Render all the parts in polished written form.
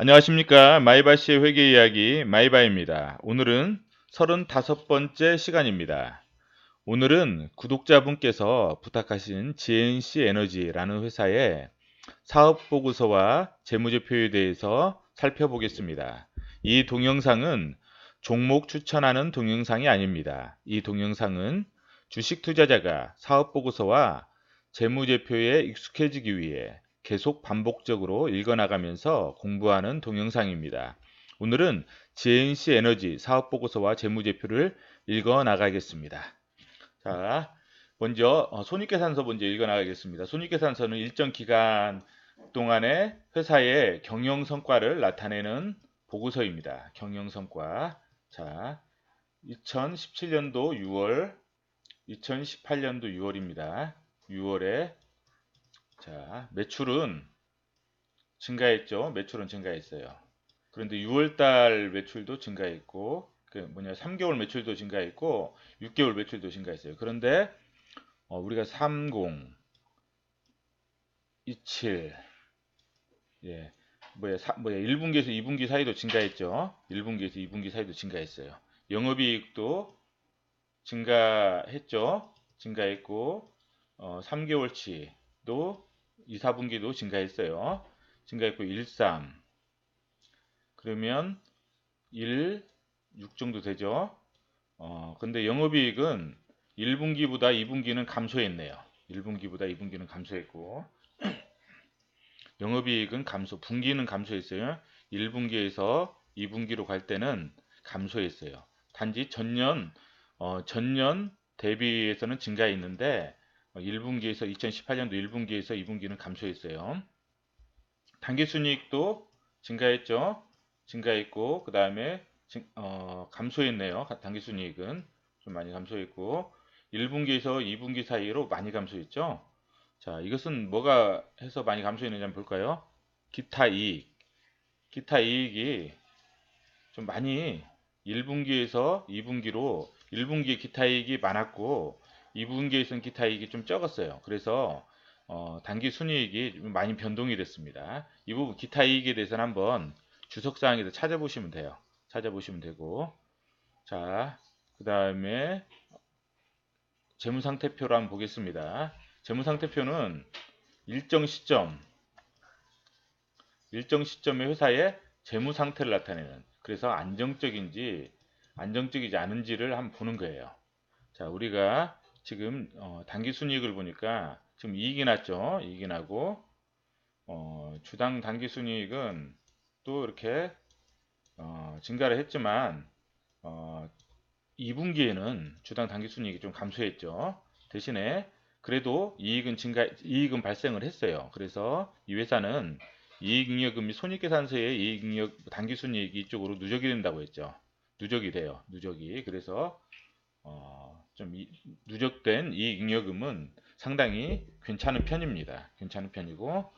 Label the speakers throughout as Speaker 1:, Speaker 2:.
Speaker 1: 안녕하십니까. 마이바시의 회계 이야기 마이바입니다. 오늘은 35번째 시간입니다. 오늘은 구독자분께서 부탁하신 GNC 에너지라는 회사의 사업보고서와 재무제표에 대해서 살펴보겠습니다. 이 동영상은 종목 추천하는 동영상이 아닙니다. 이 동영상은 주식 투자자가 사업보고서와 재무제표에 익숙해지기 위해 계속 반복적으로 읽어나가면서 공부하는 동영상입니다. 오늘은 GNC 에너지 사업보고서와 재무제표를 읽어나가겠습니다. 자, 먼저 손익계산서 먼저 읽어나가겠습니다. 손익계산서는 일정 기간 동안의 회사의 경영성과를 나타내는 보고서입니다. 경영성과. 자, 2017년도 6월, 2018년도 6월입니다. 6월에 자, 매출은 증가했죠. 매출은 증가했어요. 그런데 6월달 매출도 증가했고, 3개월 매출도 증가했고, 6개월 매출도 증가했어요. 그런데 우리가 30, 27, 예, 1분기에서 2분기 사이도 증가했죠. 1분기에서 2분기 사이도 증가했어요. 영업이익도 증가했죠. 증가했고, 3개월치도 2, 4분기도 증가했어요. 증가했고 13 그러면 1, 6 정도 되죠. 근데 영업이익은 1분기보다 2분기는 감소했네요. 1분기보다 2분기는 감소했고 영업이익은 분기는 감소했어요. 1분기에서 2분기로 갈 때는 감소했어요. 단지 전년 대비해서는 증가했는데 1분기에서 2018년도 1분기에서 2분기는 감소했어요. 당기순이익도 증가했죠. 증가했고 그 다음에 감소했네요. 당기순이익은 좀 많이 감소했고 1분기에서 2분기 사이로 많이 감소했죠. 자, 이것은 뭐가 해서 많이 감소했는지 한번 볼까요? 기타 이익. 기타 이익이 좀 많이 1분기에서 2분기로 1분기에 기타 이익이 많았고 2분기에서는 기타 이익이 좀 적었어요. 그래서 단기 순이익이 좀 많이 변동이 됐습니다. 이 부분 기타 이익에 대해서는 한번 주석사항에서 찾아보시면 돼요. 찾아보시면 되고 자, 그 다음에 재무상태표를 한번 보겠습니다. 재무상태표는 일정 시점의 회사의 재무 상태를 나타내는 그래서 안정적이지 않은지를 한번 보는 거예요. 자, 우리가 지금 단기 순이익을 보니까 지금 이익이 났죠. 이익이 나고 주당 단기 순이익은 또 이렇게 증가를 했지만 2분기에는 주당 단기 순이익이 좀 감소했죠. 대신에 그래도 이익은 발생을 했어요. 그래서 이 회사는 이익잉여금 및 손익계산서의 이익잉여 당기순이익이 이쪽으로 누적이 된다고 했죠. 누적이 돼요. 누적이. 그래서 누적된 이익잉여금은 상당히 괜찮은 편입니다. 괜찮은 편이고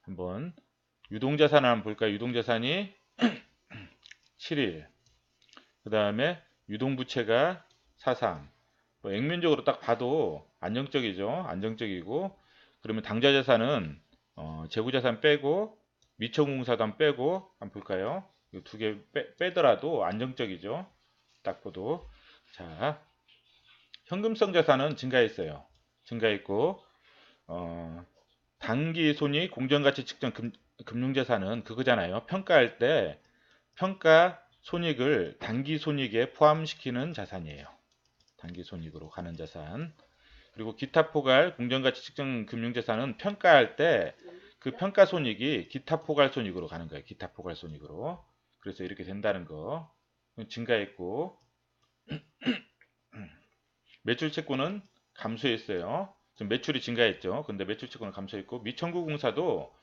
Speaker 1: 한번 유동자산을 한번 볼까요? 유동자산이 7일. 그 다음에 유동부채가 43. 액면적으로 딱 봐도 안정적이죠. 안정적이고 그러면 당좌자산은 재고자산 빼고 미천공사단 빼고 한번 볼까요? 이 두 개 빼더라도 안정적이죠. 딱 봐도. 자, 현금성 자산은 증가했어요. 증가했고 단기 손익 공정가치 측정 금융자산은 그거잖아요. 평가할 때 평가 손익을 단기 손익에 포함시키는 자산이에요. 단기 손익으로 가는 자산. 그리고 기타 포괄 공정가치 측정 금융자산은 평가할 때 그 평가 손익이 기타 포괄 손익으로 가는 거예요. 기타 포괄 손익으로. 그래서 이렇게 된다는 거. 증가했고 매출 채권은 감소했어요. 지금 매출이 증가했죠. 근데 매출 채권은 감소했고 미청구공사도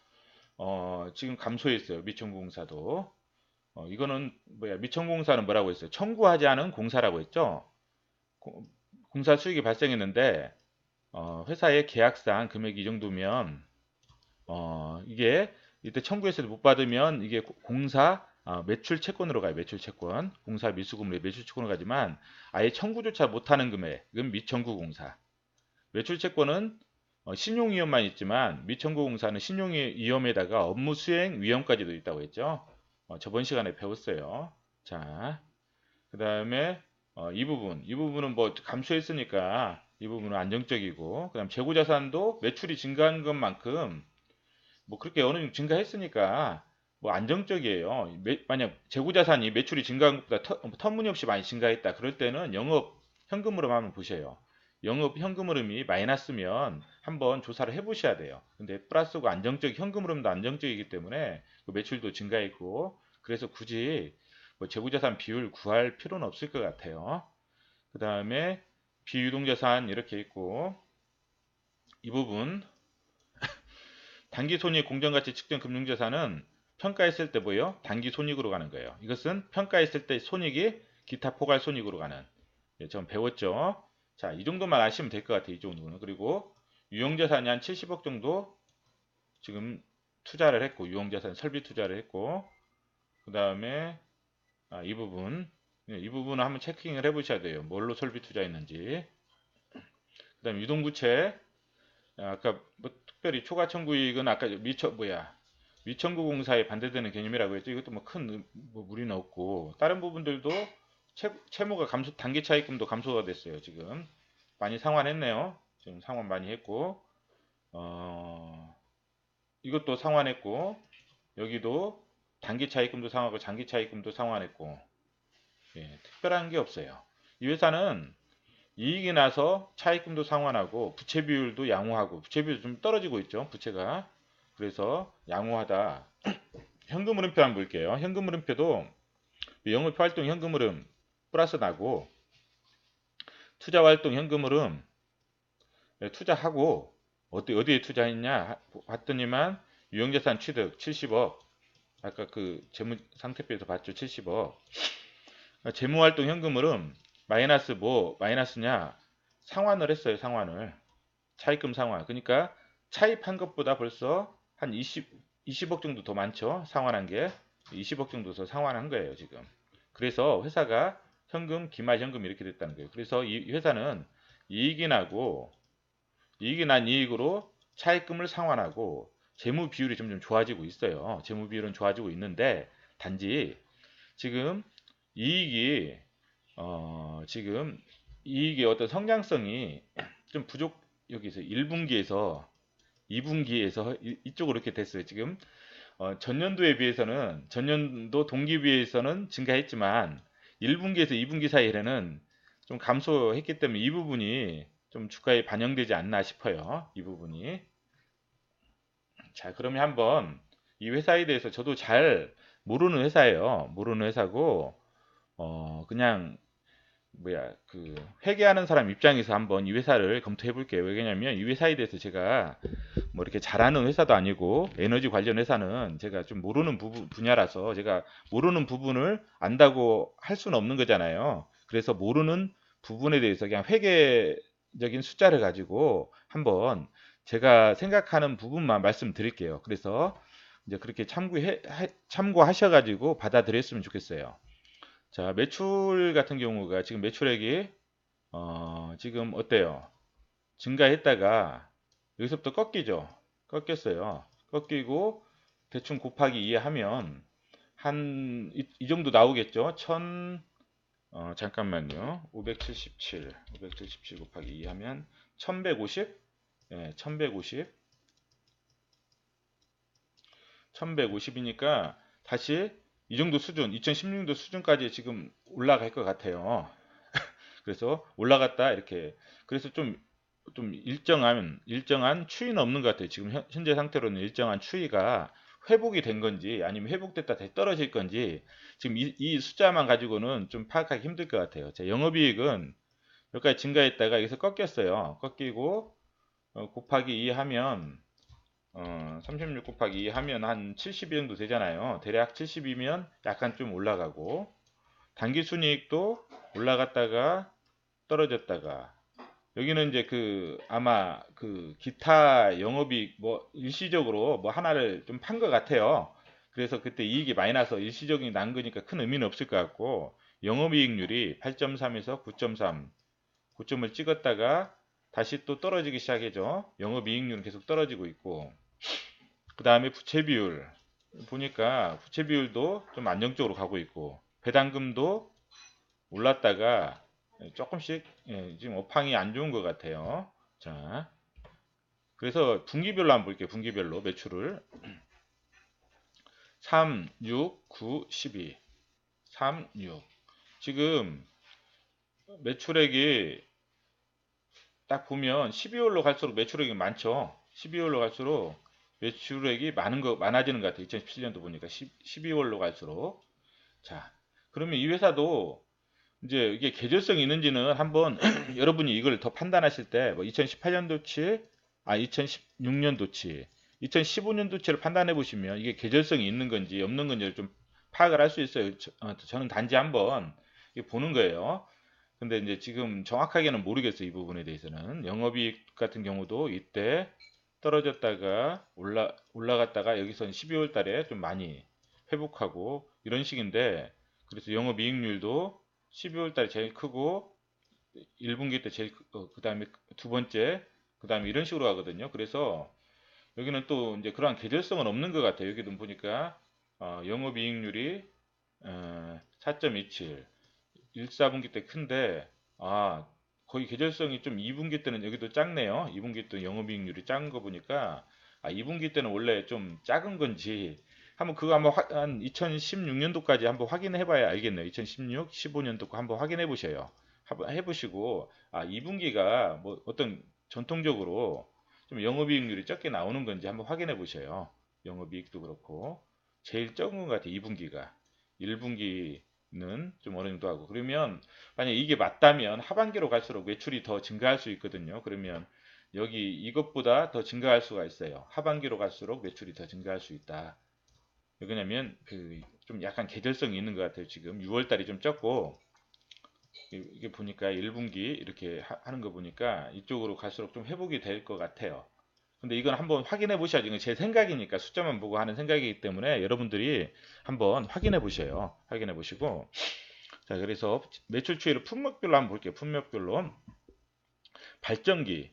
Speaker 1: 지금 감소했어요. 미청구공사도. 이거는 미청구공사는 뭐라고 했어요? 청구하지 않은 공사라고 했죠. 공사 수익이 발생했는데 회사의 계약상 금액이 이 정도면 이게 이때 청구했을 때 못 받으면 이게 공사 매출 채권으로 가요. 매출 채권. 공사 미수금으로 매출 채권으로 가지만 아예 청구조차 못하는 금액은 미청구 공사. 매출 채권은 신용 위험만 있지만 미청구 공사는 신용 위험에다가 업무 수행 위험까지도 있다고 했죠. 저번 시간에 배웠어요. 자, 그 다음에 이 부분은 뭐 감소했으니까 이 부분은 안정적이고, 그 다음 재고자산도 매출이 증가한 것만큼 뭐 그렇게 어느 정도 증가했으니까 뭐 안정적이에요. 만약 재고자산이 매출이 증가한 것보다 터무니없이 많이 증가했다. 그럴 때는 영업 현금 흐름 한번 보셔요. 영업 현금 흐름이 마이너스면 한번 조사를 해보셔야 돼요. 근데 플러스고 현금 흐름도 안정적이기 때문에 그 매출도 증가했고, 그래서 굳이 뭐 재고자산 비율 구할 필요는 없을 것 같아요. 그 다음에 비유동자산 이렇게 있고, 이 부분 단기손익 공정가치 측정 금융자산은 평가했을 때 뭐예요? 단기손익으로 가는 거예요. 이것은 평가했을 때 손익이 기타 포괄 손익으로 가는, 좀 배웠죠. 자, 이 정도만 아시면 될 것 같아요. 이 정도는. 그리고 유형자산이 한 70억 정도 지금 투자를 했고, 유형자산 설비 투자를 했고, 그 다음에 이 부분, 이 부분은 한번 체킹을 해보셔야 돼요. 뭘로 설비 투자했는지. 그 다음에 유동부채, 아까 뭐 특별히 초과청구이익은 아까 미청구공사에 반대되는 개념이라고 했죠. 이것도 뭐 큰 무리는 없고, 다른 부분들도 채무가 단기 차입금도 감소가 됐어요. 지금 많이 상환했네요. 지금 상환 많이 했고, 이것도 상환했고, 여기도 단기 차입금도 상환하고 장기 차입금도 상환했고, 특별한 게 없어요. 이 회사는 이익이 나서 차입금도 상환하고 부채 비율도 양호하고, 부채 비율 좀 떨어지고 있죠. 부채가. 그래서 양호하다. 현금 흐름표 한번 볼게요. 현금 흐름표도 영업 활동 현금 흐름 플러스 나고, 투자 활동 현금 흐름 투자하고, 어디에 투자했냐 봤더니만 유형자산 취득 70억, 아까 그 재무 상태표에서 봤죠. 70억. 재무 활동 현금 흐름 마이너스냐, 상환을 했어요. 상환을. 차입금 상환. 그러니까 차입한 것보다 벌써 한 20억 정도 더 많죠. 상환한 게 20억 정도 더 상환한 거예요. 지금. 그래서 회사가 현금, 기말 현금 이렇게 됐다는 거예요. 그래서 이 회사는 이익이 난 이익으로 차입금을 상환하고 재무 비율이 점점 좋아지고 있어요. 재무 비율은 좋아지고 있는데, 단지 지금 이익이 지금 이익의 어떤 성장성이 좀 부족, 여기서 1분기에서 2분기에서 이쪽으로 이렇게 됐어요. 지금 전년도에 비해서는, 전년도 동기 비해서는 증가했지만 1분기에서 2분기 사이에는 좀 감소했기 때문에 이 부분이 좀 주가에 반영되지 않나 싶어요. 이 부분이. 자, 그러면 한번 이 회사에 대해서 저도 잘 모르는 회사예요. 모르는 회사고, 그냥 그 회계하는 사람 입장에서 한번 이 회사를 검토해 볼게요. 왜냐면 이 회사에 대해서 제가 뭐 이렇게 잘하는 회사도 아니고, 에너지 관련 회사는 제가 좀 모르는 분야라서 제가 모르는 부분을 안다고 할 수는 없는 거잖아요. 그래서 모르는 부분에 대해서 그냥 회계적인 숫자를 가지고 한번 제가 생각하는 부분만 말씀드릴게요. 그래서 이제 그렇게 참고하셔가지고 받아들였으면 좋겠어요. 자, 매출 같은 경우가 지금 매출액이 지금 어때요? 증가했다가 여기서부터 꺾이죠. 꺾였어요. 꺾이고 대충 곱하기 2 하면 한 이 정도 나오겠죠. 잠깐만요. 577 곱하기 2 하면 1150? 예, 1150이니까 다시 이 정도 수준, 2016년도 수준까지 지금 올라갈 것 같아요. 그래서 올라갔다 이렇게. 그래서 좀 일정한 추이는 없는 것 같아요. 지금 현재 상태로는 일정한 추이가 회복이 된 건지 아니면 회복됐다 다시 떨어질 건지 지금 이 숫자만 가지고는 좀 파악하기 힘들 것 같아요. 자, 영업이익은 여기까지 증가했다가 여기서 꺾였어요. 꺾이고 곱하기 2 하면 36 곱하기 2 하면 한 70 정도 되잖아요. 대략 70이면 약간 좀 올라가고, 단기순이익도 올라갔다가 떨어졌다가, 여기는 이제 아마 기타 영업이익 뭐 일시적으로 뭐 하나를 좀 판 것 같아요. 그래서 그때 이익이 많이 나서 일시적인 난 거니까 큰 의미는 없을 것 같고, 영업이익률이 8.3에서 9.3, 9점을 찍었다가 다시 또 떨어지기 시작해죠. 영업이익률은 계속 떨어지고 있고, 그 다음에 부채 비율. 보니까 부채 비율도 좀 안정적으로 가고 있고 배당금도 올랐다가 조금씩 지금 업황이 안 좋은 것 같아요. 자, 그래서 분기별로 한번 볼게요. 분기별로 매출을 3, 6, 9, 12, 3, 6. 지금 매출액이 딱 보면 12월로 갈수록 매출액이 많죠. 12월로 갈수록 매출액이 많아지는 것 같아요. 2017년도 보니까 12월로 갈수록. 자, 그러면 이 회사도 이제 이게 계절성이 있는지는 한번 여러분이 이걸 더 판단하실 때 뭐 2018년도치, 2016년도치, 2015년도치를 판단해 보시면 이게 계절성이 있는 건지 없는 건지를 좀 파악을 할 수 있어요. 저는 단지 한번 보는 거예요. 근데 이제 지금 정확하게는 모르겠어요. 이 부분에 대해서는. 영업이익 같은 경우도 이때 떨어졌다가 올라갔다가 여기서 12월 달에 좀 많이 회복하고 이런 식인데 그래서 영업이익률도 12월 달에 제일 크고 1분기 때 제일 그 다음에 두 번째 그 다음에 이런 식으로 가거든요. 그래서 여기는 또 이제 그러한 계절성은 없는 것 같아요. 여기도 보니까 영업이익률이 4.27 1, 4분기 때 큰데 거의 계절성이 좀 2분기 때는 여기도 작네요. 2분기 때 영업이익률이 작은 거 보니까 2분기 때는 원래 좀 작은 건지 한번 그거 한번 한 2016년도까지 한번 확인해 봐야 알겠네요. 2016, 15년도 거 한번 확인해 보셔요. 한번 해보시고 2분기가 뭐 어떤 전통적으로 좀 영업이익률이 적게 나오는 건지 한번 확인해 보셔요. 영업이익도 그렇고 제일 적은 것 같아요. 2분기가 1분기는 좀 어느 정도 하고 그러면 만약 이게 맞다면 하반기로 갈수록 매출이 더 증가할 수 있거든요. 그러면 여기 이것보다 더 증가할 수가 있어요. 하반기로 갈수록 매출이 더 증가할 수 있다. 왜냐면 그 좀 약간 계절성이 있는 것 같아요. 지금 6월 달이 좀 적고 이게 보니까 1분기 이렇게 하는 거 보니까 이쪽으로 갈수록 좀 회복이 될 것 같아요. 근데 이건 한번 확인해 보셔야죠. 이건 제 생각이니까 숫자만 보고 하는 생각이기 때문에 여러분들이 한번 확인해 보셔요. 확인해 보시고 자 그래서 매출 추이를 품목별로 한번 볼게요. 품목별로 발전기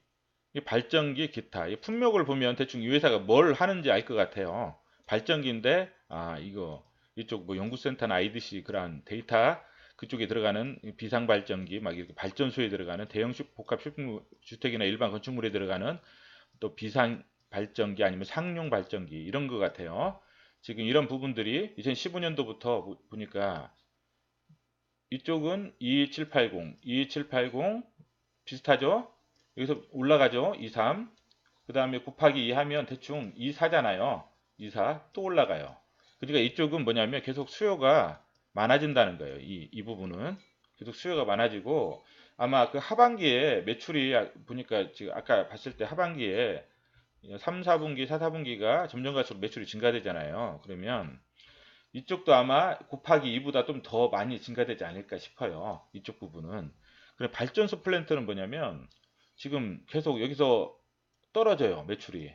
Speaker 1: 이 발전기 기타 이 품목을 보면 대충 이 회사가 뭘 하는지 알 것 같아요. 발전기인데 이거 이쪽 뭐 연구센터나 IDC 그런 데이터 그쪽에 들어가는 비상 발전기 막 이렇게 발전소에 들어가는 대형 복합 주택이나 일반 건축물에 들어가는 또 비상 발전기 아니면 상용 발전기 이런 것 같아요. 지금 이런 부분들이 2015년도부터 보니까 이쪽은 22780, 22780 비슷하죠? 여기서 올라가죠. 23. 그 다음에 곱하기 2 하면 대충 24잖아요. 24 또 올라가요. 그러니까 이쪽은 뭐냐면 계속 수요가 많아진다는 거예요. 이 부분은 계속 수요가 많아지고 아마 그 하반기에 매출이 보니까 지금 아까 봤을 때 하반기에 3, 4분기, 4, 4분기가 점점 갈수록 매출이 증가되잖아요. 그러면 이쪽도 아마 곱하기 2보다 좀 더 많이 증가되지 않을까 싶어요. 이쪽 부분은. 그래 발전소 플랜트는 뭐냐면 지금 계속 여기서 떨어져요. 매출이.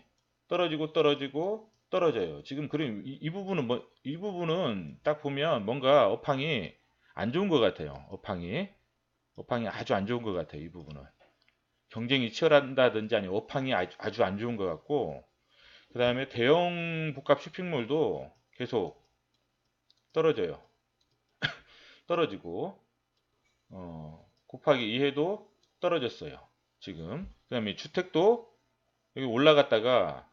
Speaker 1: 떨어지고 떨어지고 떨어져요. 지금 그럼 이 부분은 이 부분은 딱 보면 뭔가 업황이 안 좋은 것 같아요. 업황이 아주 안 좋은 것 같아요. 이 부분은. 경쟁이 치열한다든지 아니면 업황이 아주 안 좋은 것 같고 그 다음에 대형 복합 쇼핑몰도 계속 떨어져요. 떨어지고 곱하기 2해도 떨어졌어요. 지금. 그 다음에 주택도 여기 올라갔다가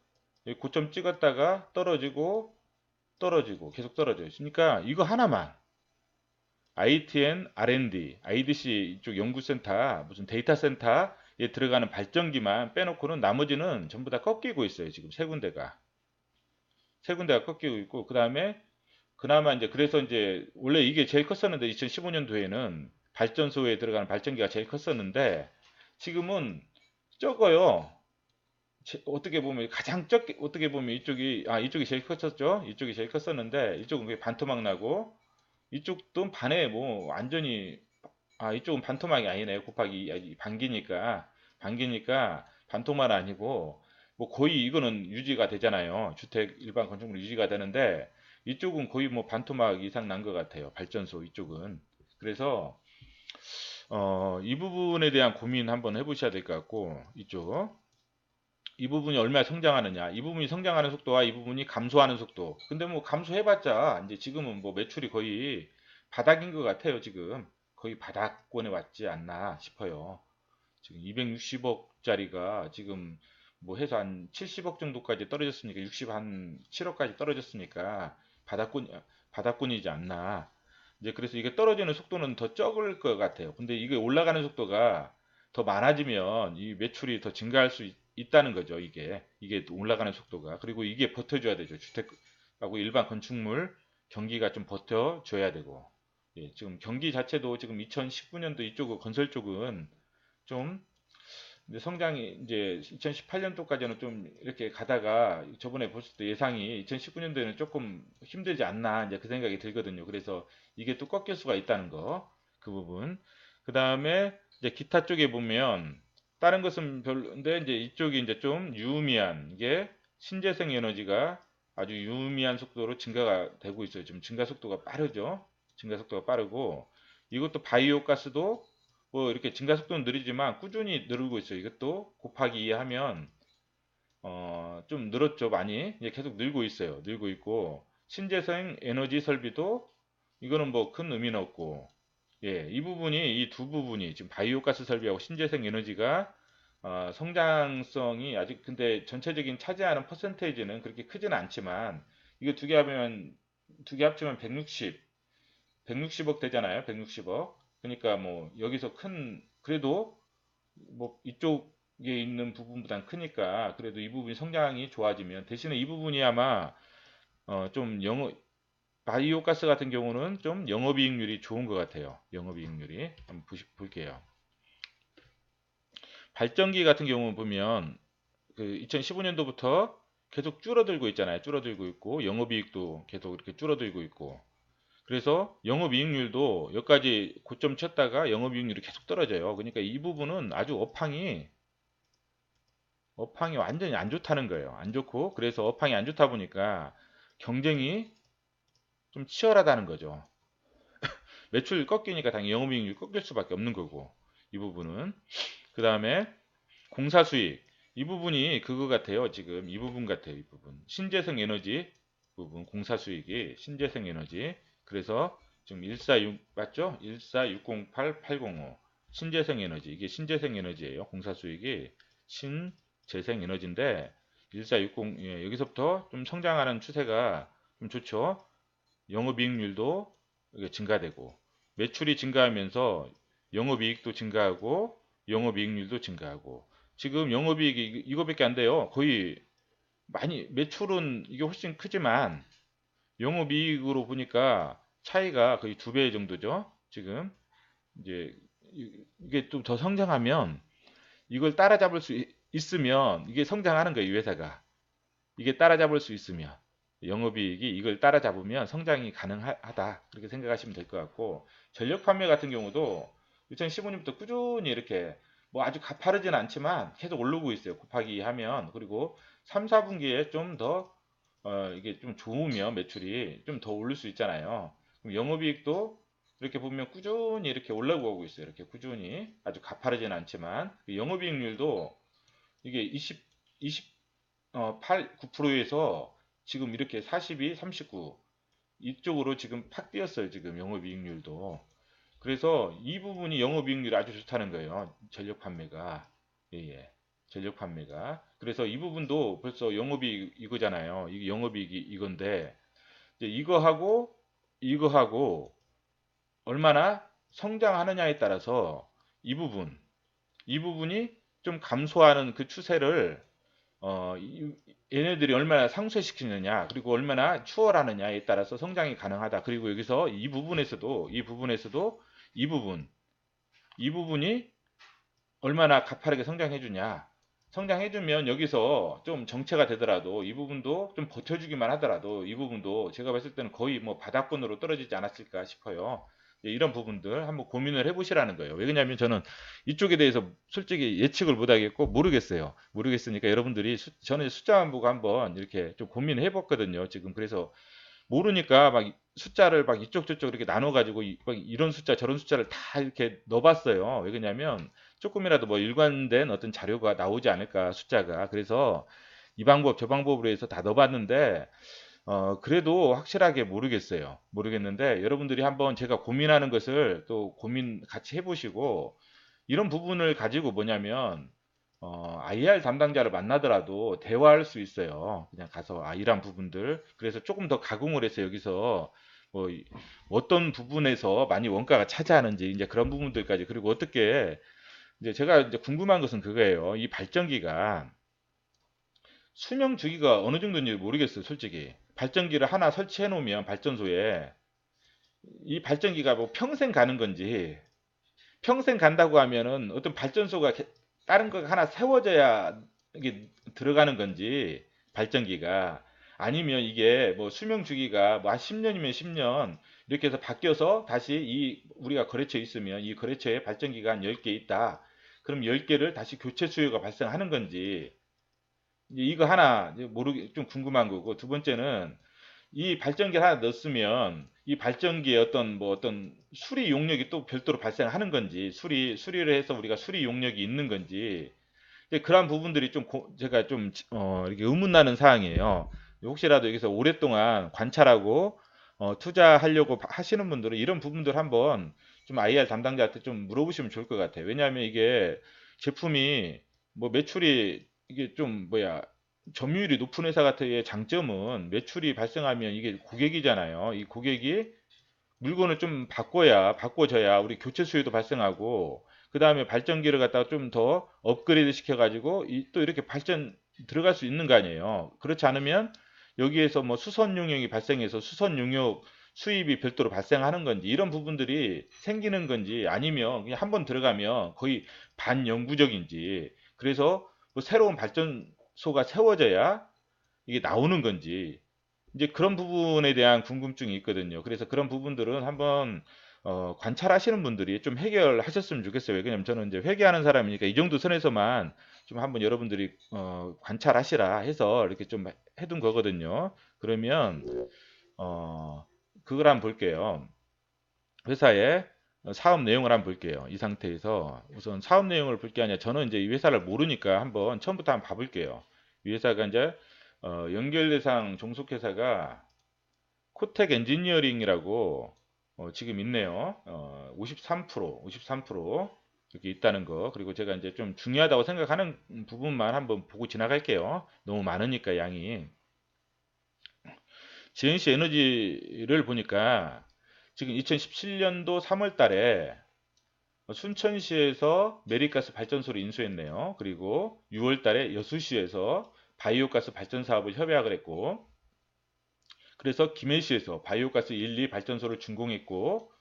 Speaker 1: 여기 고점 찍었다가 떨어지고 떨어지고 계속 떨어져요. 그러니까 이거 하나만 ITN, R&D, IDC 이쪽 연구센터 무슨 데이터 센터에 들어가는 발전기만 빼놓고는 나머지는 전부 다 꺾이고 있어요. 지금 세 군데가 꺾이고 있고 그 다음에 그나마 이제 그래서 이제 원래 이게 제일 컸었는데 2015년도에는 발전소에 들어가는 발전기가 제일 컸었는데 지금은 적어요. 어떻게 보면 가장 적게 어떻게 보면 이쪽이 제일 컸었죠. 이쪽이 제일 컸었는데 이쪽은 그게 반토막 나고 이쪽도 반에 뭐 완전히 이쪽은 반토막이 아니네요. 곱하기 반기니까 반토막 아니고 뭐 거의 이거는 유지가 되잖아요. 주택 일반 건축물 유지가 되는데 이쪽은 거의 뭐 반토막 이상 난 것 같아요. 발전소 이쪽은. 그래서 이 부분에 대한 고민 한번 해보셔야 될 것 같고 이쪽 이 부분이 얼마나 성장하느냐, 이 부분이 성장하는 속도와 이 부분이 감소하는 속도. 근데 뭐 감소해봤자 이제 지금은 뭐 매출이 거의 바닥인 것 같아요. 지금 거의 바닥권에 왔지 않나 싶어요. 지금 260억짜리가 지금 뭐 해서 한 70억 정도까지 떨어졌으니까 60 한 7억까지 떨어졌으니까 바닥권 바닥권이지 않나. 이제 그래서 이게 떨어지는 속도는 더 적을 것 같아요. 근데 이게 올라가는 속도가 더 많아지면 이 매출이 더 증가할 수 있다는 거죠. 이게 올라가는 속도가. 그리고 이게 버텨줘야 되죠. 주택하고 일반 건축물 경기가 좀 버텨줘야 되고. 예, 지금 경기 자체도 지금 2019년도 이쪽 건설 쪽은 좀 이제 성장이 이제 2018년도까지는 좀 이렇게 가다가 저번에 봤을 때 예상이 2019년도에는 조금 힘들지 않나 이제 그 생각이 들거든요. 그래서 이게 또 꺾일 수가 있다는 거, 그 부분. 그 다음에 이제 기타 쪽에 보면 다른 것은 별로인데 이제 이쪽이 이제 좀 유의미한 게 신재생 에너지가 아주 유의미한 속도로 증가가 되고 있어요. 지금 증가 속도가 빠르죠. 증가 속도가 빠르고 이것도 바이오 가스도 뭐 이렇게 증가 속도는 느리지만 꾸준히 늘고 있어요. 이것도 곱하기 2 하면 좀 늘었죠. 많이. 이제 계속 늘고 있어요. 늘고 있고 신재생 에너지 설비도 이거는 뭐 큰 의미는 없고 예, 이 부분이 이 두 부분이 지금 바이오 가스 설비하고 신재생 에너지가 성장성이 아직 근데 전체적인 차지하는 퍼센테이지는 그렇게 크지는 않지만 이거 두 개 합치면 160억 되잖아요. 160억. 그러니까 뭐 여기서 큰 그래도 뭐 이쪽에 있는 부분보단 크니까 그래도 이 부분이 성장이 좋아지면 대신에 이 부분이 아마 좀 바이오 가스 같은 경우는 좀 영업이익률이 좋은 것 같아요. 영업이익률이 한번 볼게요. 발전기 같은 경우 보면 그 2015년도부터 계속 줄어들고 있잖아요. 줄어들고 있고 영업이익도 계속 이렇게 줄어들고 있고 그래서 영업이익률도 여기까지 고점 쳤다가 영업이익률이 계속 떨어져요. 그러니까 이 부분은 아주 업황이 완전히 안 좋다는 거예요. 안 좋고 그래서 업황이 안 좋다 보니까 경쟁이 좀 치열하다는 거죠. 매출 꺾이니까 당연히 영업이익률 꺾일 수밖에 없는 거고 이 부분은 그 다음에 공사 수익 이 부분이 그거 같아요. 지금 이 부분 같아요. 이 부분 신재생 에너지 부분 공사 수익이 신재생 에너지 그래서 지금 146 맞죠? 14608-805 신재생 에너지 이게 신재생 에너지예요. 공사 수익이 신재생 에너지인데 1460 예, 여기서부터 좀 성장하는 추세가 좀 좋죠. 영업이익률도 이게 증가되고 매출이 증가하면서 영업이익도 증가하고 영업이익률도 증가하고 지금 영업이익이 이거밖에 안 돼요. 거의 많이 매출은 이게 훨씬 크지만 영업이익으로 보니까 차이가 거의 2배 정도죠. 지금 이제 이게 좀 더 성장하면 이걸 따라잡을 수 있으면 이게 성장하는 거예요. 이 회사가 이게 따라잡을 수 있으면 영업이익이 이걸 따라잡으면 성장이 가능하다 그렇게 생각하시면 될 것 같고 전력 판매 같은 경우도 2015년부터 꾸준히 이렇게 뭐 아주 가파르진 않지만 계속 오르고 있어요. 곱하기 하면 그리고 3, 4분기에 좀 더 이게 좀 좋으면 매출이 좀 더 오를 수 있잖아요. 그럼 영업이익도 이렇게 보면 꾸준히 이렇게 올라가고 있어요. 이렇게 꾸준히 아주 가파르진 않지만 영업이익률도 이게 9%에서 지금 이렇게 42, 39 이쪽으로 지금 팍 뛰었어요. 지금 영업이익률도. 그래서 이 부분이 영업이익률이 아주 좋다는 거예요. 전력 판매가. 예, 예. 전력 판매가. 그래서 이 부분도 벌써 영업이익 이거잖아요. 이게 영업이익이 이건데 이제 이거하고 얼마나 성장하느냐에 따라서 이 부분이 좀 감소하는 그 추세를 얘네들이 얼마나 상쇄시키느냐, 그리고 얼마나 추월하느냐에 따라서 성장이 가능하다. 그리고 여기서 이 부분, 이 부분이 얼마나 가파르게 성장해주냐. 성장해주면 여기서 좀 정체가 되더라도 이 부분도 좀 버텨주기만 하더라도 이 부분도 제가 봤을 때는 거의 뭐 바닥권으로 떨어지지 않았을까 싶어요. 예, 이런 부분들 한번 고민을 해보시라는 거예요. 왜냐하면 저는 이쪽에 대해서 솔직히 예측을 못하겠고 모르겠어요. 모르겠으니까 여러분들이 저는 숫자만 보고 한번 이렇게 좀 고민을 해봤거든요. 지금 그래서 모르니까 막 숫자를 막 이쪽 저쪽 이렇게 나눠가지고 막 이런 숫자 저런 숫자를 다 이렇게 넣어봤어요. 왜 그러냐면 조금이라도 뭐 일관된 어떤 자료가 나오지 않을까 숫자가. 그래서 이 방법 저 방법으로 해서 다 넣어봤는데 그래도 확실하게 모르겠어요. 모르겠는데 여러분들이 한번 제가 고민하는 것을 또 고민 같이 해보시고 이런 부분을 가지고 뭐냐면 IR 담당자를 만나더라도 대화할 수 있어요. 그냥 가서 이런 부분들. 그래서 조금 더 가공을 해서 여기서 뭐 어떤 부분에서 많이 원가가 차지하는지 이제 그런 부분들까지 그리고 어떻게 이제 제가 이제 궁금한 것은 그거예요. 이 발전기가 수명 주기가 어느 정도인지 모르겠어요, 솔직히. 발전기를 하나 설치해 놓으면 발전소에 이 발전기가 뭐 평생 가는 건지 평생 간다고 하면은 어떤 발전소가 다른 거 하나 세워져야 이게 들어가는 건지 발전기가 아니면 이게 뭐 수명 주기가 뭐 한 10년이면 10년 이렇게 해서 바뀌어서 다시 이 우리가 거래처에 있으면 이 거래처에 발전기가 한 10개 있다. 그럼 10개를 다시 교체 수요가 발생하는 건지 이거 하나 모르게 좀 궁금한 거고 두 번째는 이 발전기를 하나 넣었으면 이 발전기에 어떤 뭐 어떤 수리 용역이 또 별도로 발생하는 건지 수리를 해서 우리가 수리 용역이 있는 건지 그러한 부분들이 좀 제가 좀 이렇게 의문나는 사항이에요. 혹시라도 여기서 오랫동안 관찰하고 투자하려고 하시는 분들은 이런 부분들 한번 좀 IR 담당자한테 좀 물어보시면 좋을 것 같아요. 왜냐하면 이게 제품이 뭐 매출이 이게 좀 뭐야 점유율이 높은 회사 같은 장점은 매출이 발생하면 이게 고객이잖아요. 이 고객이 물건을 좀 바꿔줘야 우리 교체 수요도 발생하고 그 다음에 발전기를 갖다가 좀 더 업그레이드 시켜가지고 또 이렇게 발전 들어갈 수 있는 거 아니에요. 그렇지 않으면 여기에서 뭐 수선 용역이 발생해서 수선 용역 수입이 별도로 발생하는 건지 이런 부분들이 생기는 건지 아니면 그냥 한번 들어가면 거의 반영구적인지 그래서 뭐 새로운 발전소가 세워져야 이게 나오는 건지 이제 그런 부분에 대한 궁금증이 있거든요. 그래서 그런 부분들은 한번 관찰하시는 분들이 좀 해결하셨으면 좋겠어요. 왜냐면 저는 이제 회계하는 사람이니까 이 정도 선에서만 좀 한번 여러분들이 관찰하시라 해서 이렇게 좀 해둔 거거든요. 그러면 어, 그걸 한번 볼게요. 회사의 사업 내용을 한번 볼게요. 이 상태에서 우선 사업 내용을 볼 게 아니라 저는 이제 이 회사를 모르니까 한번 처음부터 한번 봐볼게요. 이 회사가 이제 연결 대상 종속회사가 코텍 엔지니어링이라고 지금 있네요. 53% 이렇게 있다는 거. 그리고 제가 이제 좀 중요하다고 생각하는 부분만 한번 보고 지나갈게요. 너무 많으니까 양이. GNC 에너지를 보니까 지금 2017년도 3월 달에 순천시에서 메리가스 발전소를 인수했네요. 그리고 6월 달에 여수시에서 바이오가스 발전 사업을 협약을 했고 그래서 김해시에서 바이오가스 1, 2 발전소를 준공했고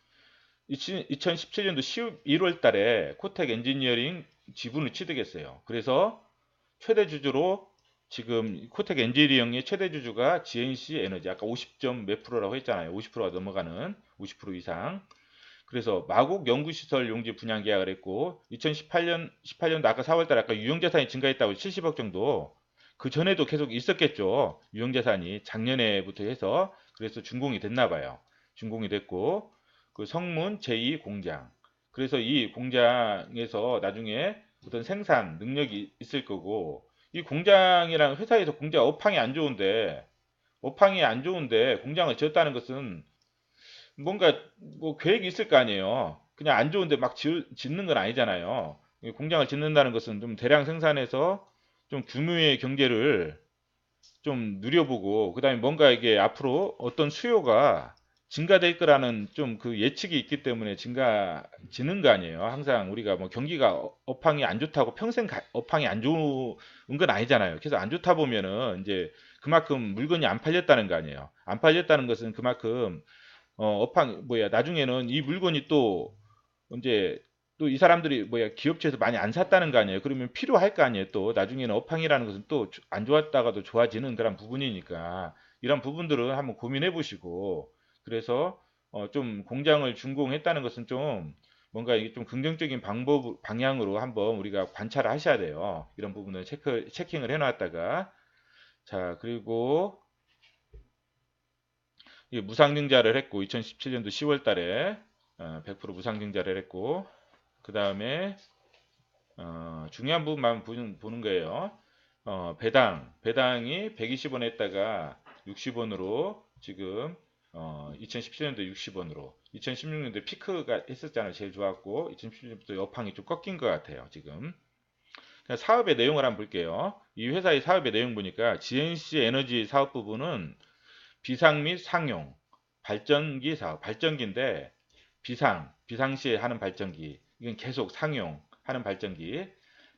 Speaker 1: 2017년도 11월 달에 코텍 엔지니어링 지분을 취득했어요. 그래서 최대 주주로 지금 코텍 엔지니어링의 최대 주주가 GNC 에너지 아까 50점 몇 프로라고 했잖아요. 50%가 넘어가는 50% 이상. 그래서 마곡 연구시설 용지 분양 계약을 했고 2018년도 아까 4월 달에 아까 유형자산이 증가했다고 70억 정도 그 전에도 계속 있었겠죠. 유형자산이 작년에부터 해서 그래서 준공이 됐나 봐요. 준공이 됐고 그 성문 제2 공장. 그래서 이 공장에서 나중에 어떤 생산 능력이 있을 거고 이 공장이랑 회사에서 공장 업황이 안 좋은데 공장을 지었다는 것은 뭔가 뭐 계획이 있을 거 아니에요. 그냥 안 좋은데 막 짓는 건 아니잖아요. 공장을 짓는다는 것은 좀 대량 생산해서 좀 규모의 경제를 좀 누려보고 그다음에 뭔가 이게 앞으로 어떤 수요가 증가될 거라는 좀 그 예측이 있기 때문에 증가지는 거 아니에요. 항상 우리가 뭐 경기가 업황이 안 좋다고 평생 업황이 안 좋은 건 아니잖아요. 그래서 안 좋다 보면은 이제 그만큼 물건이 안 팔렸다는 거 아니에요. 안 팔렸다는 것은 그만큼 업황 뭐야 나중에는 이 물건이 또 이제 또 이 사람들이 뭐야 기업체에서 많이 안 샀다는 거 아니에요. 그러면 필요할 거 아니에요. 또 나중에는 업황이라는 것은 또 안 좋았다가도 좋아지는 그런 부분이니까 이런 부분들은 한번 고민해 보시고 그래서 좀 공장을 준공했다는 것은 좀 뭔가 이게 좀 긍정적인 방향으로 한번 우리가 관찰을 하셔야 돼요. 이런 부분을 체킹을 해놨다가 자 그리고 이게 무상증자를 했고 2017년도 10월 달에 100% 무상증자를 했고 그 다음에 중요한 부분만 보는 거예요. 배당이 120원 했다가 60원으로 지금 2017년도 60원으로 2016년도 피크가 했었잖아요. 제일 좋았고 2017년부터 여팡이 좀 꺾인 것 같아요. 지금. 그냥 사업의 내용을 한번 볼게요. 이 회사의 사업의 내용 보니까 GNC 에너지 사업 부분은 비상 및 상용 발전기 사업, 발전기인데 비상시에 하는 발전기, 이건 계속 상용하는 발전기,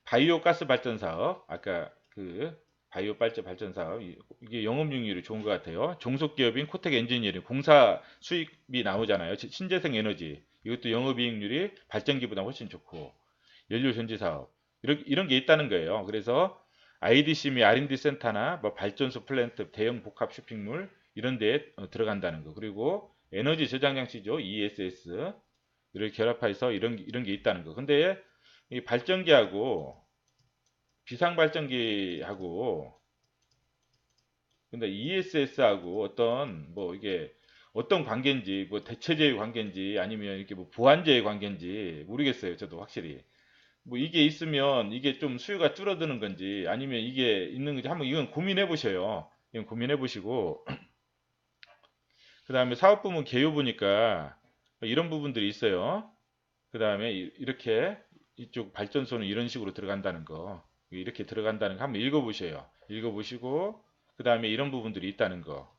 Speaker 1: 바이오 가스 발전 사업, 아까 그 바이오 발전 사업, 이게 영업이익률이 좋은 것 같아요. 종속기업인 코텍 엔지니어링, 공사 수익이 나오잖아요. 신재생 에너지, 이것도 영업이익률이 발전기보다 훨씬 좋고, 연료 전지 사업, 이런 게 있다는 거예요. 그래서 IDC 및 R&D 센터나 뭐 발전소 플랜트, 대형 복합 쇼핑몰 이런 데에 들어간다는 거. 그리고 에너지 저장 장치죠. ESS. 이를 결합해서 이런 게 있다는 거. 근데 이 발전기하고 비상 발전기하고 근데 ESS하고 어떤 뭐 이게 어떤 관계인지 뭐 대체제의 관계인지 아니면 이렇게 뭐 보완제의 관계인지 모르겠어요. 저도 확실히. 뭐 이게 있으면 이게 좀 수요가 줄어드는 건지 아니면 이게 있는 건지 한번 이건 고민해 보셔요. 이건 고민해 보시고 그다음에 사업부문 개요 보니까 이런 부분들이 있어요. 그다음에 이렇게 이쪽 발전소는 이런 식으로 들어간다는 거. 이렇게 들어간다는 거 한번 읽어 보셔요. 읽어 보시고 그다음에 이런 부분들이 있다는 거.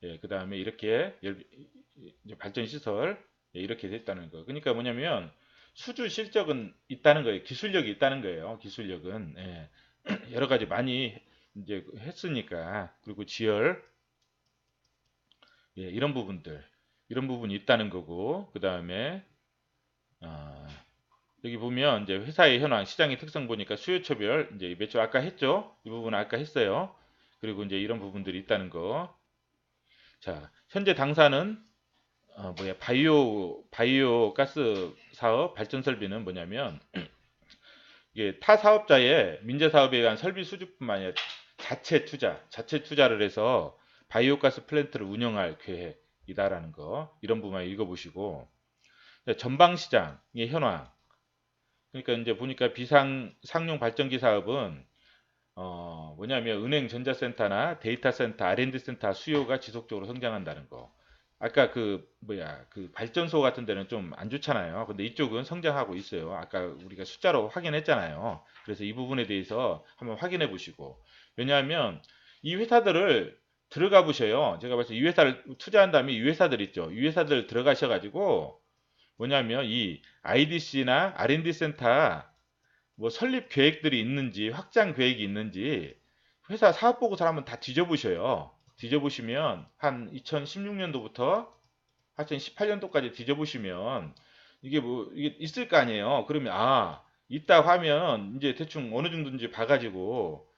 Speaker 1: 예, 그다음에 이렇게 이제 발전 시설 이렇게 됐다는 거. 그러니까 뭐냐면 수주 실적은 있다는 거예요. 기술력이 있다는 거예요. 기술력은 예. 여러 가지 많이 이제 했으니까 그리고 지열 예, 이런 부분이 있다는 거고 그 다음에 여기 보면 이제 회사의 현황, 시장의 특성 보니까 수요처별 이제 매출 아까 했죠. 이 부분은 아까 했어요. 그리고 이제 이런 부분들이 있다는 거. 자, 현재 당사는 바이오 가스 사업 발전 설비는 뭐냐면 이게 타 사업자의 민재 사업에 의한 설비 수주뿐만 아니라 자체 투자를 해서 바이오 가스 플랜트를 운영할 계획이다라는 거. 이런 부분만 읽어보시고 전방 시장의 현황. 그러니까 이제 보니까 상용 발전기 사업은 뭐냐면 은행 전자센터나 데이터 센터, R&D 센터 수요가 지속적으로 성장한다는 거. 아까 그 발전소 같은 데는 좀 안 좋잖아요. 근데 이쪽은 성장하고 있어요. 아까 우리가 숫자로 확인했잖아요. 그래서 이 부분에 대해서 한번 확인해 보시고. 왜냐하면 이 회사들을 들어가 보셔요. 제가 봤을 때 이 회사를 투자한 다음에 이 회사들 있죠. 이 회사들 들어가셔가지고 뭐냐면 이 IDC나 R&D 센터 뭐 설립 계획들이 있는지 확장 계획이 있는지 회사 사업 보고서를 한번 다 뒤져보셔요. 뒤져보시면 한 2016년도부터 2018년도까지 뒤져보시면 이게 뭐 이게 있을 거 아니에요. 그러면 있다 하면 이제 대충 어느 정도인지 봐가지고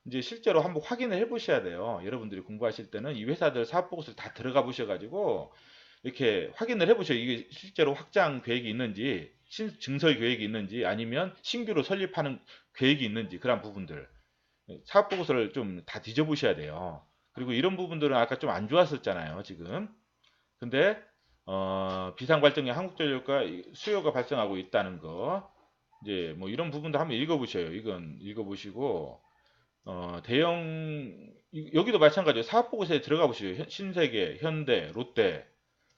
Speaker 1: 이제 실제로 한번 확인을 해보셔야 돼요. 여러분들이 공부하실 때는 이 회사들 사업 보고서를 다 들어가 보셔가지고 이렇게 확인을 해보셔요. 이게 실제로 확장 계획이 있는지, 증설 계획이 있는지, 아니면 신규로 설립하는 계획이 있는지, 그런 부분들. 사업 보고서를 좀 다 뒤져보셔야 돼요. 그리고 이런 부분들은 아까 좀 안 좋았었잖아요, 지금. 근데, 비상발전기 한국전력과 수요가 발생하고 있다는 거. 이제 뭐 이런 부분도 한번 읽어보셔요. 이건 읽어보시고, 여기도 마찬가지예요. 사업 보고서에 들어가 보시죠. 신세계, 현대, 롯데.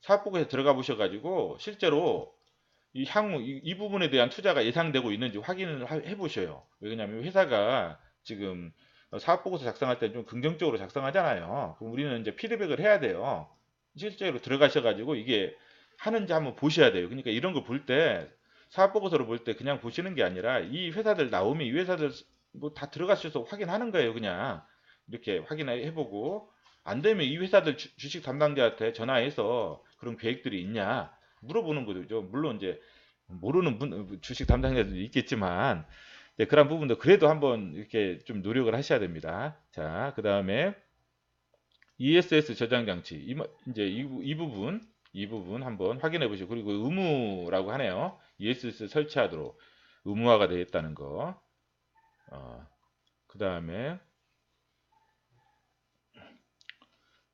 Speaker 1: 사업부에 들어가 보셔가지고 실제로 이 향후 이 부분에 대한 투자가 예상되고 있는지 확인을 해보셔요. 왜냐하면 회사가 지금 사업보고서 작성할 때 좀 긍정적으로 작성하잖아요. 그럼 우리는 이제 피드백을 해야 돼요. 실제로 들어가셔가지고 이게 하는지 한번 보셔야 돼요. 그러니까 이런 걸 볼 때 사업보고서를 볼 때 그냥 보시는 게 아니라 이 회사들 나오면 이 회사들 뭐 다 들어가셔서 확인하는 거예요. 그냥 이렇게 확인해보고 안 되면 이 회사들 주식 담당자한테 전화해서 그런 계획들이 있냐 물어보는 거죠. 물론 이제 모르는 주식 담당자도 있겠지만 그런 부분도 그래도 한번 이렇게 좀 노력을 하셔야 됩니다. 자, 그 다음에 ESS 저장 장치 이제 이 부분 한번 확인해 보시고 그리고 의무라고 하네요. ESS 설치하도록 의무화가 되어 있다는 거. 그 다음에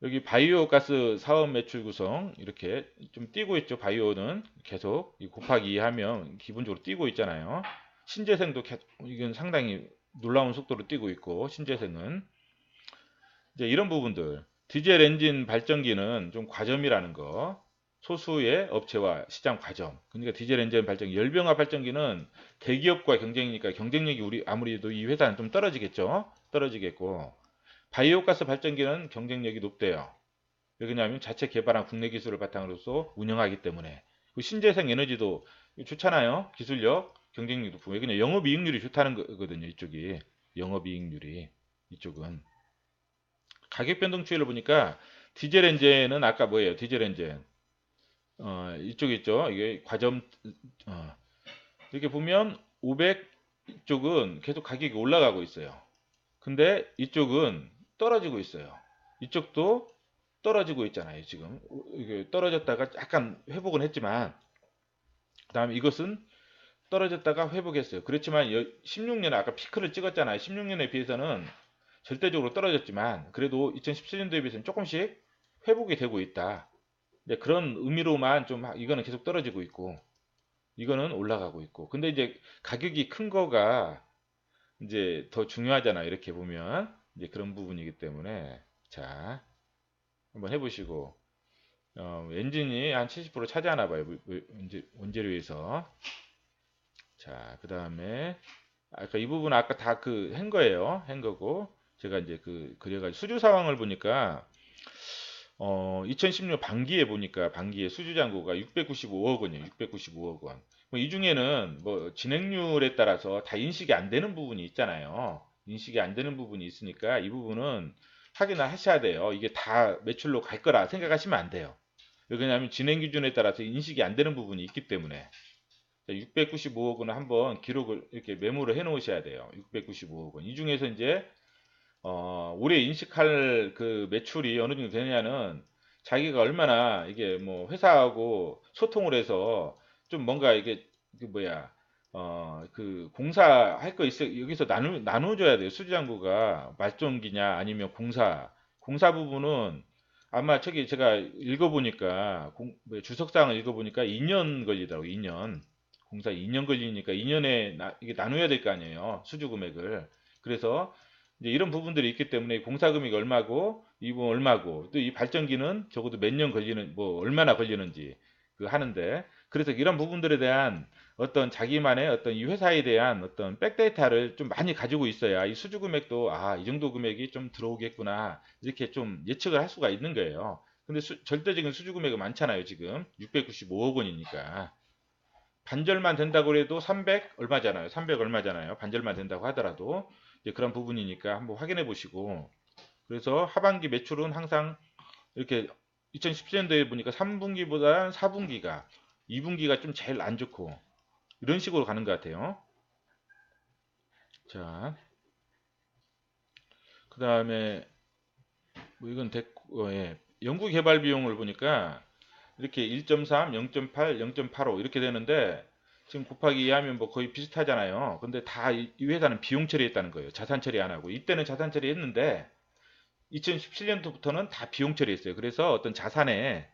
Speaker 1: 여기 바이오 가스 사업 매출 구성 이렇게 좀 띄고 있죠. 바이오는 계속 곱하기 2 하면 기본적으로 띄고 있잖아요. 신재생도 이건 상당히 놀라운 속도로 뛰고 있고, 신재생은 이제 이런 부분들, 디젤 엔진 발전기는 좀 과점이라는 거, 소수의 업체와 시장 과점. 그러니까 디젤 엔진 발전기, 열병합 발전기는 대기업과 경쟁이니까 경쟁력이 우리 아무래도 이 회사는 좀 떨어지겠죠. 떨어지겠고, 바이오가스 발전기는 경쟁력이 높대요. 왜냐하면 자체 개발한 국내 기술을 바탕으로서 운영하기 때문에. 그 신재생 에너지도 좋잖아요. 기술력, 경쟁력이 높고. 왜 그냥 영업이익률이 좋다는 거거든요. 이쪽이 영업이익률이, 이쪽은 가격 변동 추이를 보니까 디젤 엔진은 아까 뭐예요? 디젤 엔진 이쪽 있죠. 이게 과점 어, 이렇게 보면 500 이쪽은 계속 가격이 올라가고 있어요. 근데 이쪽은 떨어지고 있어요. 이쪽도 떨어지고 있잖아요. 지금 이게 떨어졌다가 약간 회복은 했지만, 그다음에 이것은 떨어졌다가 회복했어요. 그렇지만 16년에 아까 피크를 찍었잖아요. 16년에 비해서는 절대적으로 떨어졌지만 그래도 2017년도에 비해서는 조금씩 회복이 되고 있다. 네, 그런 의미로만 좀 이거는 계속 떨어지고 있고 이거는 올라가고 있고. 근데 이제 가격이 큰 거가 이제 더 중요하잖아요. 이렇게 보면 이제 그런 부분이기 때문에 자, 한번 해보시고 엔진이 한 70% 차지하나 봐요. 원재료에서. 자, 그 다음에 아까 이 부분 아까 다 그 한 거예요. 한 거고 제가 이제 그래가지고 수주 상황을 보니까 2016 반기에 보니까 반기에 수주 잔고가 695억 원이에요. 695억 원. 뭐이 중에는 뭐 진행률에 따라서 다 인식이 안 되는 부분이 있잖아요. 인식이 안 되는 부분이 있으니까 이 부분은 확인을 하셔야 돼요. 이게 다 매출로 갈 거라 생각하시면 안 돼요. 왜냐하면 진행 기준에 따라서 인식이 안 되는 부분이 있기 때문에. 695억 원은 한번 기록을 이렇게 메모를 해 놓으셔야 돼요. 695억 원. 이 중에서 이제 올해 인식할 그 매출이 어느 정도 되냐는 자기가 얼마나 이게 뭐 회사하고 소통을 해서 좀 뭔가 이게 그 뭐야 그 공사할 거 있어 여기서 나눠줘야 돼요. 수지장부가 말종기냐 아니면 공사 부분은 아마 저기 제가 읽어보니까 주석상을 읽어보니까 2년 걸리더라고. 2년 공사 2년 걸리니까 2년에 이게 나눠야 될 거 아니에요. 수주 금액을. 그래서 이제 이런 부분들이 있기 때문에 공사 금액이 얼마고 이 부분 얼마고 또 이 발전기는 적어도 몇 년 걸리는 뭐 얼마나 걸리는지 그 하는데, 그래서 이런 부분들에 대한 어떤 자기만의 어떤 이 회사에 대한 어떤 백데이터를 좀 많이 가지고 있어야 이 수주 금액도 이 정도 금액이 좀 들어오겠구나 이렇게 좀 예측을 할 수가 있는 거예요. 근데 절대적인 수주 금액이 많잖아요. 지금 695억 원이니까 반절만 된다고 해도 300 얼마잖아요. 300 얼마잖아요. 반절만 된다고 하더라도 이제 그런 부분이니까 한번 확인해 보시고. 그래서 하반기 매출은 항상 이렇게 2017년도에 보니까 3분기보다 4분기가 2분기가 좀 제일 안 좋고 이런 식으로 가는 것 같아요. 자, 그 다음에 뭐 이건 됐고, 예. 연구 개발 비용을 보니까 이렇게 1.3, 0.8, 0.85 이렇게 되는데 지금 곱하기 2 하면 뭐 거의 비슷하잖아요. 근데 다 이 회사는 비용 처리했다는 거예요. 자산 처리 안 하고. 이때는 자산 처리했는데 2017년도부터는 다 비용 처리했어요. 그래서 어떤 자산에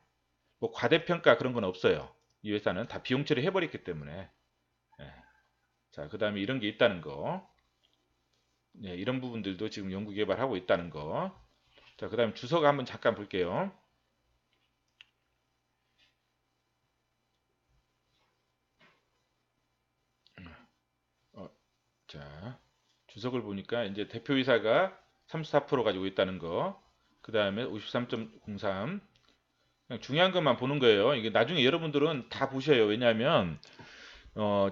Speaker 1: 뭐 과대평가 그런 건 없어요. 이 회사는 다 비용 처리 해버렸기 때문에. 예. 자, 그 다음에 이런 게 있다는 거. 예, 이런 부분들도 지금 연구 개발하고 있다는 거. 자, 그 다음에 주소가 한번 잠깐 볼게요. 어, 자, 주석을 보니까 이제 대표이사가 34% 가지고 있다는 거. 그 다음에 53.03. 그냥 중요한 것만 보는 거예요. 이게 나중에 여러분들은 다 보셔요. 왜냐하면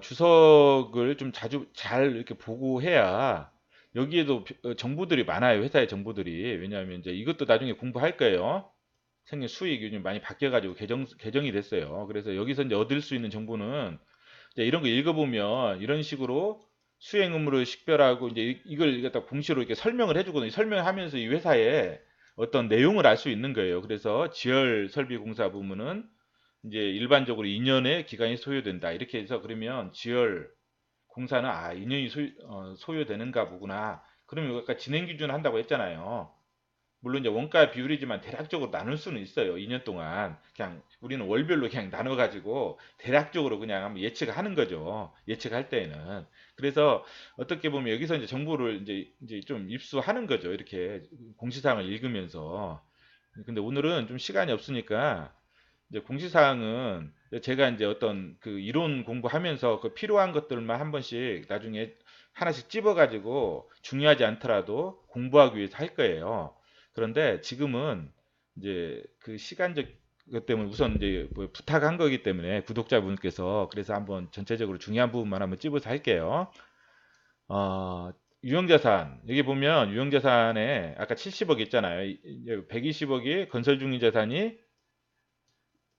Speaker 1: 주석을 좀 자주 잘 이렇게 보고 해야 여기에도 정보들이 많아요. 회사의 정보들이. 왜냐하면 이제 이것도 나중에 공부할 거예요. 생긴 수익이 요즘 많이 바뀌어가지고 개정이 됐어요. 그래서 여기서 이제 얻을 수 있는 정보는 이제 이런 거 읽어보면 이런 식으로 수행 의무를 식별하고 이제 이걸 갖다 공시로 이렇게 설명을 해주거든요. 설명하면서 이 회사의 어떤 내용을 알 수 있는 거예요. 그래서 지열 설비 공사 부문은 이제 일반적으로 2년의 기간이 소요된다. 이렇게 해서 그러면 지열 공사는 2년이 소요되는가 보구나. 그러면 아까 진행 기준 한다고 했잖아요. 물론 이제 원가 비율이지만 대략적으로 나눌 수는 있어요. 2년 동안 그냥 우리는 월별로 그냥 나눠 가지고 대략적으로 그냥 한번 예측하는 거죠. 예측할 때에는. 그래서 어떻게 보면 여기서 이제 정보를 이제 좀 입수하는 거죠. 이렇게 공시사항을 읽으면서. 근데 오늘은 좀 시간이 없으니까 이제 공시사항은 제가 이제 어떤 그 이론 공부하면서 그 필요한 것들만 한 번씩 나중에 하나씩 찝어가지고 중요하지 않더라도 공부하기 위해서 할 거예요. 그런데 지금은 이제 그 시간적 것 때문에 우선 이제 뭐 부탁한 거기 때문에 구독자분께서 그래서 한번 전체적으로 중요한 부분만 한번 찝어서 할게요. 어, 유형자산 여기 보면 유형자산에 아까 70억 있잖아요. 120억이 건설 중인 자산이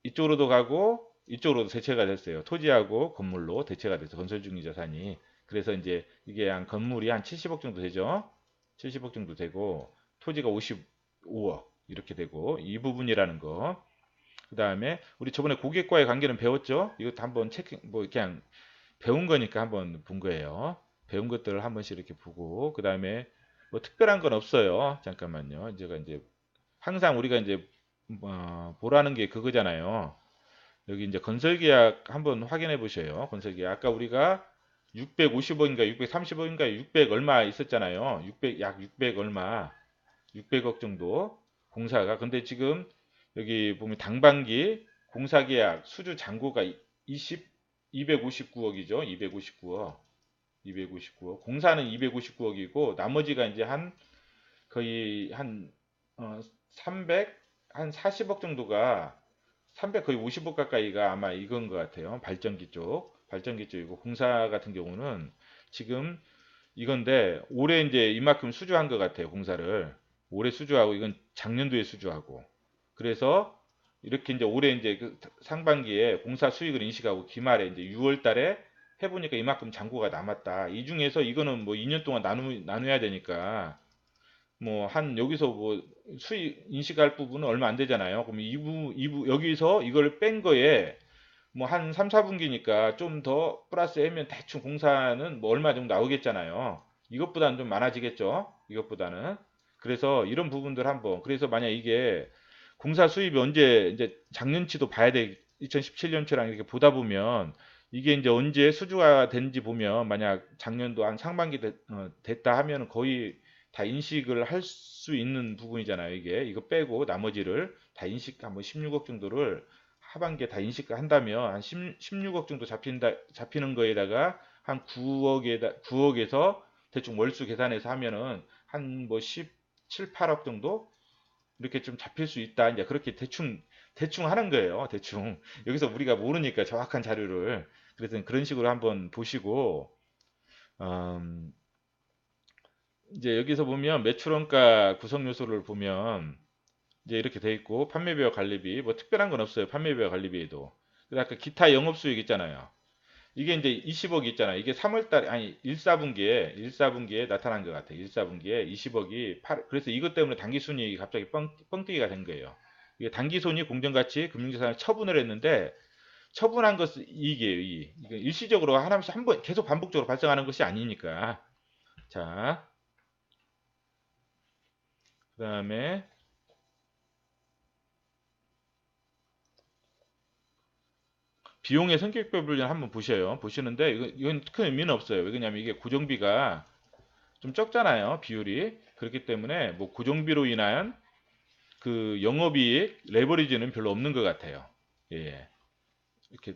Speaker 1: 이쪽으로도 가고 이쪽으로도 대체가 됐어요. 토지하고 건물로 대체가 돼서 건설 중인 자산이. 그래서 이제 이게 한 건물이 한 70억 정도 되죠. 70억 정도 되고 토지가 55억 이렇게 되고 이 부분이라는 거. 그 다음에 우리 저번에 고객과의 관계는 배웠죠? 이것도 한번 체크 뭐 그냥 배운 거니까 한번 본 거예요. 배운 것들을 한 번씩 이렇게 보고 그 다음에 뭐 특별한 건 없어요. 잠깐만요. 제가 이제 항상 우리가 이제 보라는 게 그거잖아요. 여기 이제 건설계약 한번 확인해 보셔요. 건설계약. 아까 우리가 650억인가 630억인가 600 얼마 있었잖아요. 600, 약 600 얼마, 600억 정도 공사가. 근데 지금 여기 보면 당반기 공사계약 수주 잔고가 20, 259억이죠. 259억. 259억. 공사는 259억이고 나머지가 이제 한 거의 한 300, 한 40억 정도가 300 거의 50억 가까이가 아마 이건 것 같아요. 발전기 쪽. 발전기 쪽이고 공사 같은 경우는 지금 이건데 올해 이제 이만큼 수주한 것 같아요. 공사를. 올해 수주하고 이건 작년도에 수주하고. 그래서 이렇게 이제 올해 이제 그 상반기에 공사 수익을 인식하고 기말에 이제 6월 달에 해보니까 이만큼 잔고가 남았다. 이 중에서 이거는 뭐 2년 동안 나눠야 되니까 뭐 한 여기서 뭐 수익 인식할 부분은 얼마 안 되잖아요. 그럼 2부 여기서 이걸 뺀 거에 뭐 한 3, 4분기니까 좀 더 플러스 하면 대충 공사는 뭐 얼마 정도 나오겠잖아요. 이것보다는 좀 많아지겠죠. 이것보다는. 그래서 이런 부분들 한번 그래서 만약 이게 공사 수입이 언제 이제 작년치도 봐야 돼. 2017년치랑 이렇게 보다 보면 이게 이제 언제 수주가 된지 보면 만약 작년도 한 상반기 됐다 하면 거의 다 인식을 할 수 있는 부분이잖아요. 이게 이거 빼고 나머지를 다 인식 한번 16억 정도를 하반기에 다 인식한다면 한 16억 정도 잡히는 거에다가 한 9억에서 대충 월수 계산해서 하면은 한 뭐 17, 8억 정도 이렇게 좀 잡힐 수 있다. 이제 그렇게 대충 하는 거예요. 대충. 여기서 우리가 모르니까 정확한 자료를. 그래서 그런 식으로 한번 보시고, 음, 이제 여기서 보면 매출원가 구성 요소를 보면 이제 이렇게 돼 있고, 판매비와 관리비, 뭐 특별한 건 없어요. 판매비와 관리비에도. 그리고 아까 기타 영업수익 있잖아요. 이게 이제 20억이 있잖아요. 이게 3월 달, 아니, 1사분기에 나타난 것 같아요. 1사분기에 20억이, 그래서 이것 때문에 당기순이익이 갑자기 뻥튀기가 된 거예요. 이게 당기손이 공정가치 금융자산을 처분을 했는데, 처분한 것은 이익이에요, 이익. 이거 일시적으로 하나씩 한 번, 계속 반복적으로 발생하는 것이 아니니까. 자, 그 다음에, 비용의 성격표를 한번 보셔요. 보시는데, 이건 큰 의미는 없어요. 왜냐면 이게 고정비가 좀 적잖아요, 비율이. 그렇기 때문에, 뭐, 고정비로 인한 그 영업이익 레버리지는 별로 없는 것 같아요. 예. 이렇게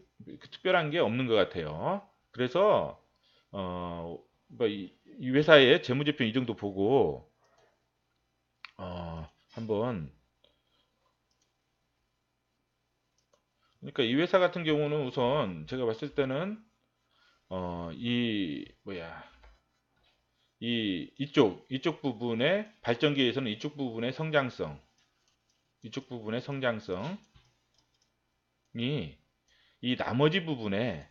Speaker 1: 특별한 게 없는 것 같아요. 그래서 뭐이 회사의 재무제표 이 정도 보고 한번 그러니까 이 회사 같은 경우는 우선 제가 봤을 때는 이 뭐야 이쪽 부분의 발전기에서는 이쪽 부분의 성장성이 이 나머지 부분에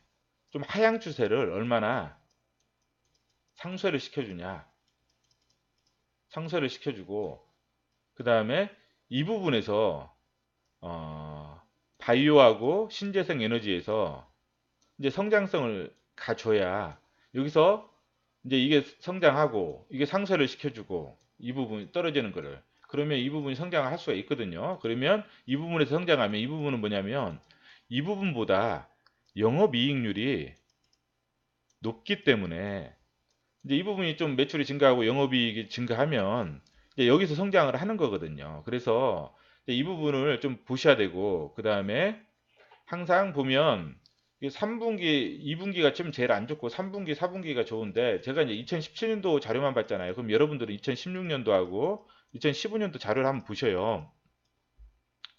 Speaker 1: 좀 하향 추세를 얼마나 상쇄를 시켜주냐, 상쇄를 시켜주고, 그 다음에 이 부분에서, 바이오하고 신재생 에너지에서 이제 성장성을 가져야 여기서 이제 이게 성장하고 이게 상쇄를 시켜주고 이 부분 떨어지는 거를. 그러면 이 부분이 성장을 할 수가 있거든요. 그러면 이 부분에서 성장하면 이 부분은 뭐냐면 이 부분보다 영업이익률이 높기 때문에 이제 이 부분이 좀 매출이 증가하고 영업이익이 증가하면 이제 여기서 성장을 하는 거거든요. 그래서 이제 이 부분을 좀 보셔야 되고 그 다음에 항상 보면 3분기, 2분기가 좀 제일 안 좋고 3분기, 4분기가 좋은데 제가 이제 2017년도 자료만 봤잖아요. 그럼 여러분들은 2016년도하고 2015년도 자료를 한번 보셔요.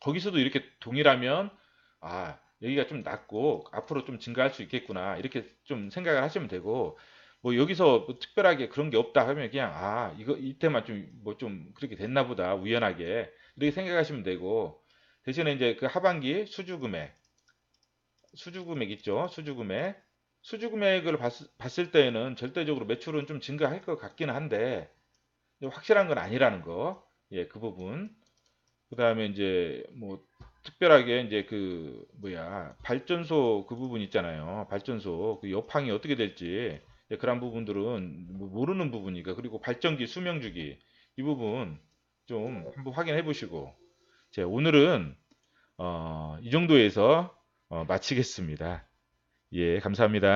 Speaker 1: 거기서도 이렇게 동일하면 아, 여기가 좀 낮고 앞으로 좀 증가할 수 있겠구나. 이렇게 좀 생각을 하시면 되고 뭐 여기서 뭐 특별하게 그런 게 없다 하면 그냥 아, 이거 이때만 좀 뭐 좀 그렇게 됐나 보다. 우연하게. 이렇게 생각하시면 되고 대신에 이제 그 하반기 수주금액 있죠? 수주금액을 봤을 때에는 절대적으로 매출은 좀 증가할 것 같기는 한데 확실한 건 아니라는 거. 예, 그 부분. 그다음에 이제 뭐 특별하게 이제 그 뭐야 발전소 그 부분 있잖아요. 발전소 그 여팡이 어떻게 될지 그런 부분들은 뭐 모르는 부분이니까 그리고 발전기 수명주기 이 부분 좀 한번 확인해 보시고 오늘은 이 정도에서 마치겠습니다. 예, 감사합니다.